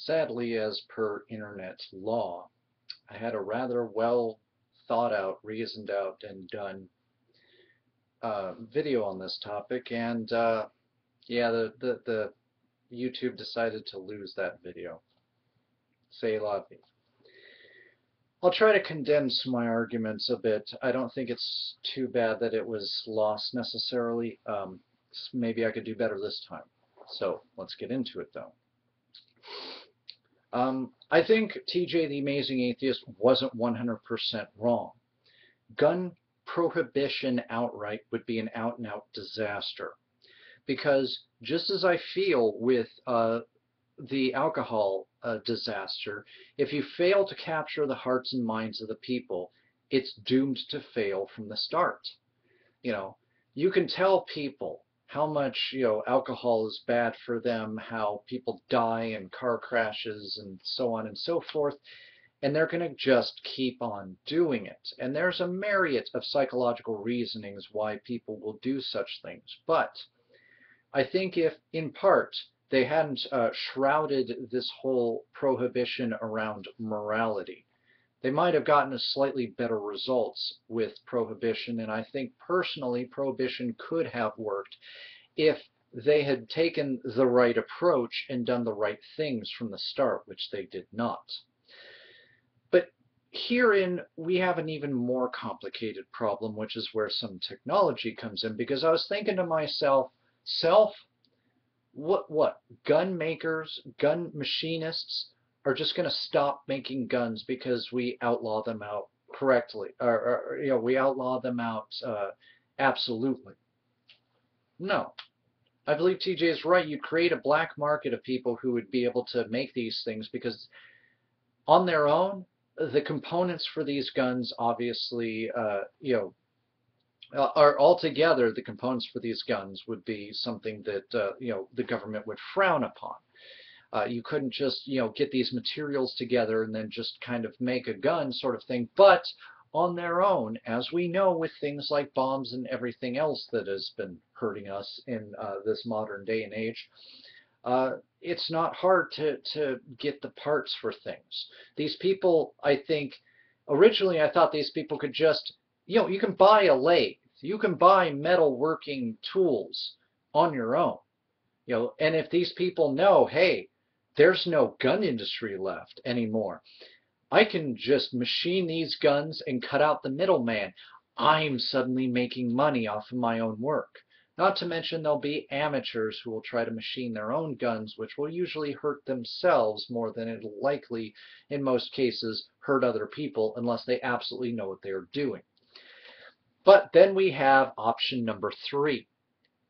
Sadly, as per internet law, I had a rather well thought out, reasoned out, and done video on this topic, and yeah, the YouTube decided to lose that video. C'est la vie. I'll try to condense my arguments a bit. I don't think it's too bad that it was lost necessarily. Maybe I could do better this time. So let's get into it, though. I think TJ the Amazing Atheist wasn't 100% wrong. Gun prohibition outright would be an out-and-out disaster. Because just as I feel with the alcohol disaster, if you fail to capture the hearts and minds of the people, it's doomed to fail from the start. You know, you can tell people how much, alcohol is bad for them, how people die in car crashes and so on and so forth, and they're going to just keep on doing it. And there's a myriad of psychological reasonings why people will do such things. But I think if, in part, they hadn't shrouded this whole prohibition around morality, they might have gotten a slightly better results with prohibition, and I think personally prohibition could have worked if they had taken the right approach and done the right things from the start, which they did not. But herein we have an even more complicated problem, which is where some technology comes in, because I was thinking to myself, what gun makers, gun machinists are just going to stop making guns because we outlaw them out correctly, or we outlaw them out absolutely. No. I believe TJ is right. You'd create a black market of people who would be able to make these things because on their own, the components for these guns obviously, are altogether the components for these guns would be something that, the government would frown upon. You couldn't just, get these materials together and then just kind of make a gun sort of thing. But on their own, as we know with things like bombs and everything else that has been hurting us in this modern day and age, it's not hard to get the parts for things. These people, I think, originally I thought these people could just, you can buy a lathe, you can buy metal working tools on your own, and if these people know, hey, there's no gun industry left anymore, I can just machine these guns and cut out the middleman. I'm suddenly making money off of my own work. Not to mention there'll be amateurs who will try to machine their own guns, which will usually hurt themselves more than it'll likely, in most cases, hurt other people unless they absolutely know what they're doing. But then we have option number 3.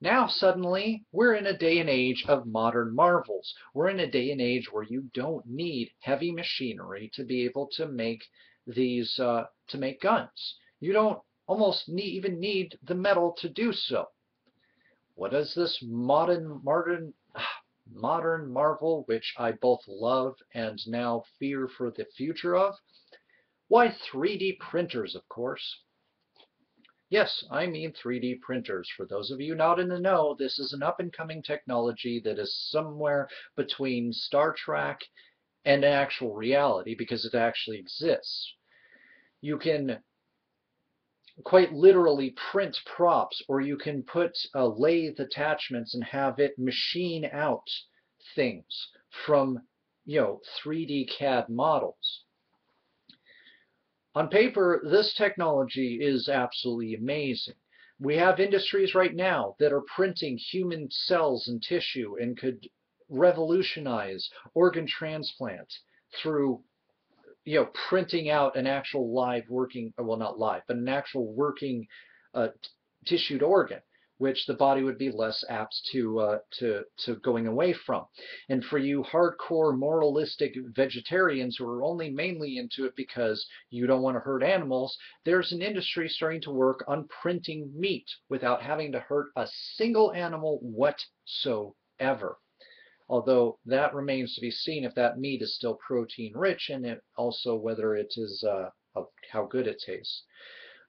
Now suddenly we're in a day and age of modern marvels. We're in a day and age where you don't need heavy machinery to be able to make these, to make guns. You don't almost even need the metal to do so. What is this modern marvel, which I both love and now fear for the future of? Why, 3D printers, of course. Yes, I mean 3D printers. For those of you not in the know, this is an up-and-coming technology that is somewhere between Star Trek and actual reality because it actually exists. You can quite literally print props, or you can put lathe attachments and have it machine out things from 3D CAD models. On paper, this technology is absolutely amazing. We have industries right now that are printing human cells and tissue and could revolutionize organ transplant through printing out an actual live working, well, not live, but an actual working tissued organ, which the body would be less apt to going away from. And for you hardcore moralistic vegetarians who are only mainly into it because you don't want to hurt animals, there's an industry starting to work on printing meat without having to hurt a single animal whatsoever. Although that remains to be seen if that meat is still protein rich, and also whether it is how good it tastes.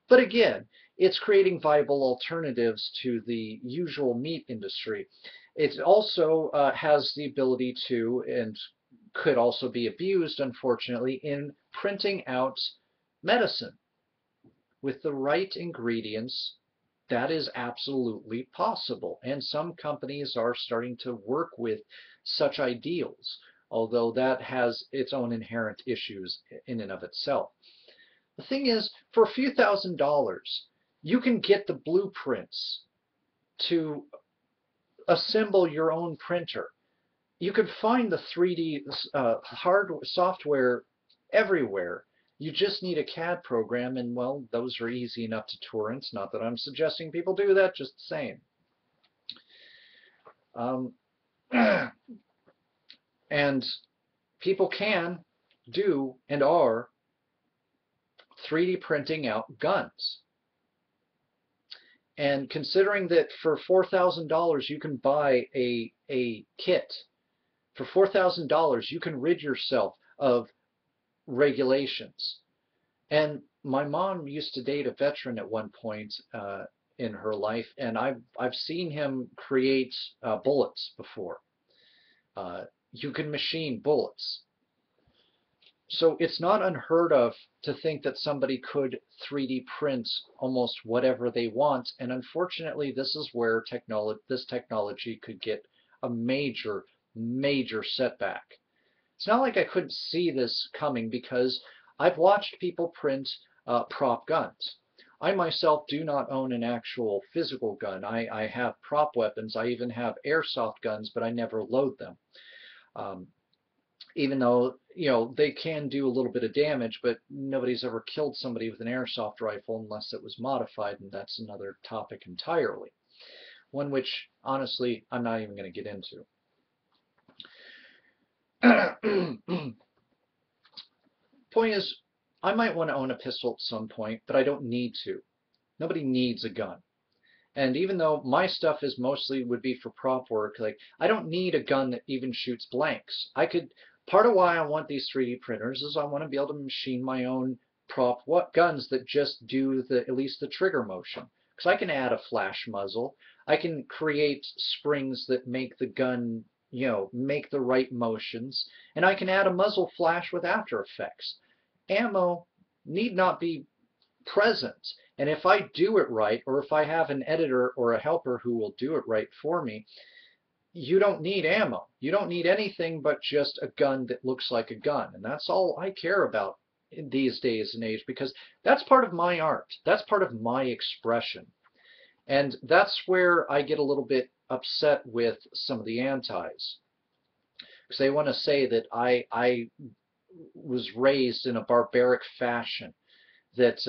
But again, it's creating viable alternatives to the usual meat industry. It also has the ability to, and could also be abused, unfortunately, in printing out medicine. With the right ingredients, that is absolutely possible. And some companies are starting to work with such ideals, although that has its own inherent issues in and of itself. The thing is, for a few $1,000s, you can get the blueprints to assemble your own printer. You can find the 3D hardware, software everywhere. You just need a CAD program, and well, those are easy enough to torrent. Not that I'm suggesting people do that, just the same. And people can do and are 3D printing out guns. And considering that for $4,000 you can buy a kit, for $4,000 you can rid yourself of regulations. And my mom used to date a veteran at one point in her life, and I've seen him create bullets before. You can machine bullets. So it's not unheard of to think that somebody could 3D print almost whatever they want, and unfortunately this is where this technology could get a major, major setback. It's not like I couldn't see this coming, because I've watched people print prop guns. I myself do not own an actual physical gun. I have prop weapons. I even have airsoft guns, but I never load them. Even though, you know, they can do a little bit of damage, but nobody's ever killed somebody with an airsoft rifle unless it was modified, and that's another topic entirely. One which, honestly, I'm not even going to get into. Point is, I might want to own a pistol at some point, but I don't need to. Nobody needs a gun. And even though my stuff is mostly would be for prop work, like, I don't need a gun that even shoots blanks. Part of why I want these 3D printers is I want to be able to machine my own prop guns that just do at least the trigger motion. Because I can add a flash muzzle. I can create springs that make the gun, you know, make the right motions. And I can add a muzzle flash with After Effects. Ammo need not be present. And if I do it right, or if I have an editor or a helper who will do it right for me, you don't need ammo. You don't need anything but just a gun that looks like a gun. And that's all I care about in these days and age, because that's part of my art. That's part of my expression. And that's where I get a little bit upset with some of the antis. Because they want to say that I was raised in a barbaric fashion, that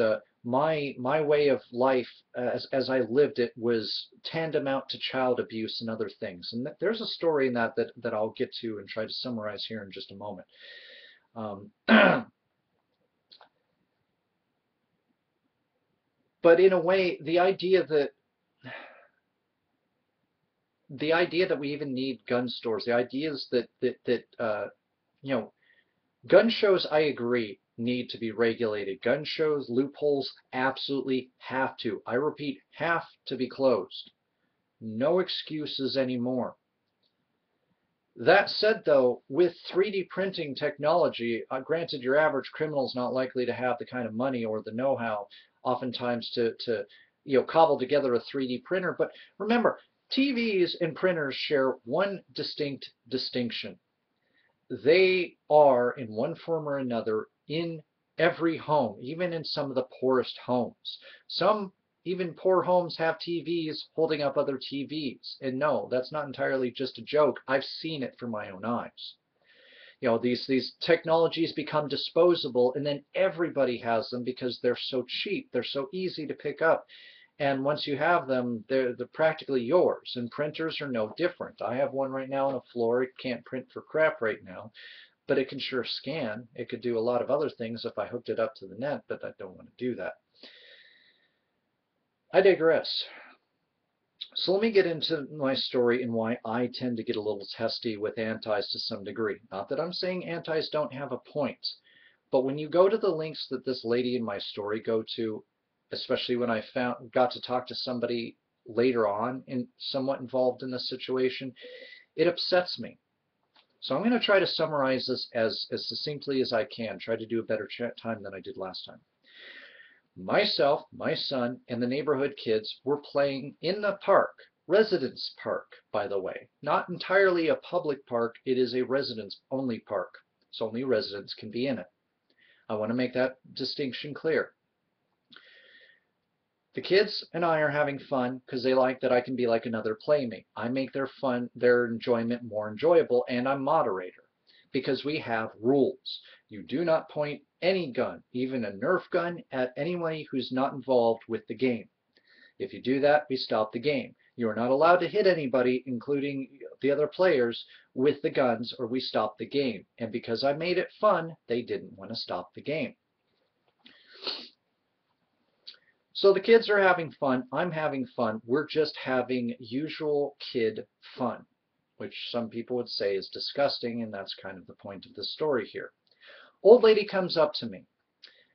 my way of life as I lived it was tantamount to child abuse and other things. And there's a story in that I'll get to and try to summarize here in just a moment. But in a way, the idea that we even need gun stores, the ideas that you know, gun shows, I agree, need to be regulated. Gun shows, loopholes, absolutely have to. I repeat, have to be closed. No excuses anymore. That said, though, with 3D printing technology, granted, your average criminal is not likely to have the kind of money or the know-how, oftentimes, to you know, cobble together a 3D printer. But remember, TVs and printers share one distinct distinction. They are, in one form or another, in every home, even in some of the poorest homes. Some even poor homes have TVs holding up other TVs. And no, that's not entirely just a joke. I've seen it from my own eyes. You know, these technologies become disposable, and then everybody has them because they're so cheap, they're so easy to pick up. And once you have them, they're practically yours. And printers are no different. I have one right now on the floor. It can't print for crap right now, but it can sure scan. It could do a lot of other things if I hooked it up to the net, but I don't want to do that. I digress. So let me get into my story and why I tend to get a little testy with antis to some degree. Not that I'm saying antis don't have a point, but when you go to the links that this lady in my story go to, especially when I got to talk to somebody later on and somewhat involved in this situation, it upsets me. So I'm going to try to summarize this as succinctly as I can, try to do a better time than I did last time. Myself, my son, and the neighborhood kids were playing in the park, residence park, by the way. Not entirely a public park, it is a residence-only park, so only residents can be in it. I want to make that distinction clear. The kids and I are having fun because they like that I can be like another playmate. I make their enjoyment more enjoyable, and I'm moderator because we have rules. You do not point any gun, even a Nerf gun, at anyone who's not involved with the game. If you do that, we stop the game. You are not allowed to hit anybody, including the other players, with the guns, or we stop the game. And because I made it fun, they didn't want to stop the game. So the kids are having fun, I'm having fun, we're just having usual kid fun, which some people would say is disgusting, and that's kind of the point of the story here. Old lady comes up to me.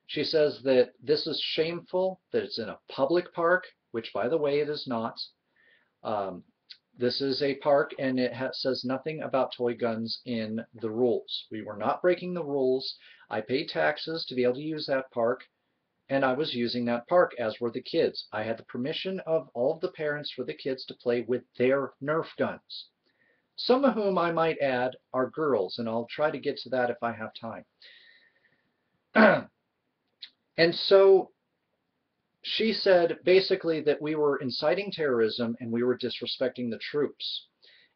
She says that this is shameful, that it's in a public park, which by the way it is not. This is a park, and it says nothing about toy guns in the rules. We were not breaking the rules. I paid taxes to be able to use that park, and I was using that park, as were the kids. I had the permission of all of the parents for the kids to play with their Nerf guns. Some of whom, I might add, are girls, and I'll try to get to that if I have time. And so she said basically that we were inciting terrorism and we were disrespecting the troops.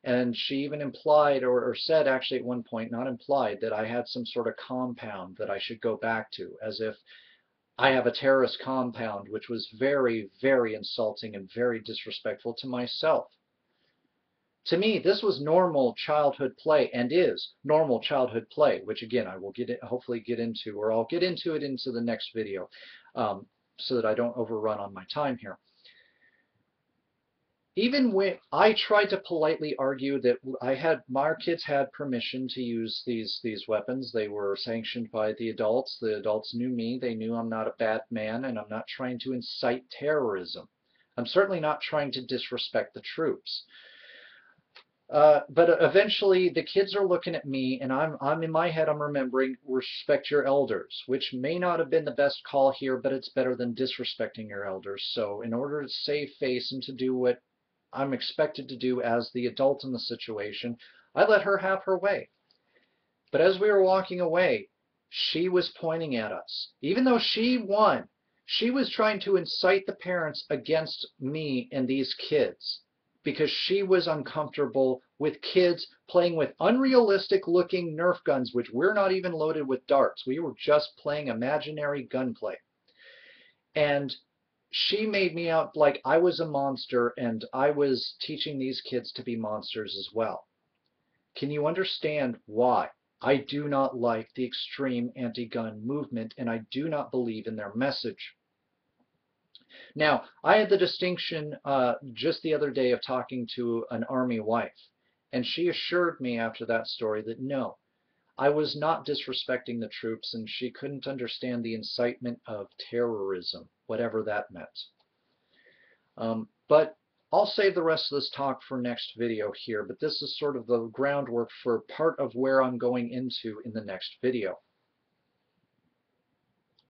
And she even implied, or said actually at one point, not implied, that I had some sort of compound that I should go back to, as if I have a terrorist compound, which was very, very insulting and very disrespectful to myself. To me, this was normal childhood play, and is normal childhood play, which again I will hopefully get into, or I'll get into it into the next video, so that I don't overrun on my time here. Even when I tried to politely argue that my kids had permission to use these weapons, they were sanctioned by the adults. The adults knew me. They knew I'm not a bad man, and I'm not trying to incite terrorism. I'm certainly not trying to disrespect the troops. But eventually, the kids are looking at me, and I'm in my head, I'm remembering, respect your elders, which may not have been the best call here, but it's better than disrespecting your elders. So in order to save face and to do what I'm expected to do as the adult in the situation, I let her have her way. But as we were walking away, she was pointing at us. Even though she won, she was trying to incite the parents against me and these kids, because she was uncomfortable with kids playing with unrealistic looking Nerf guns, which we're not even loaded with darts. We were just playing imaginary gunplay. And she made me out like I was a monster, and I was teaching these kids to be monsters as well. Can you understand why I do not like the extreme anti-gun movement, and I do not believe in their message? Now, I had the distinction just the other day of talking to an Army wife, and she assured me after that story that no, I was not disrespecting the troops, and she couldn't understand the incitement of terrorism, whatever that meant. But I'll save the rest of this talk for next video here, but this is sort of the groundwork for part of where I'm going into in the next video.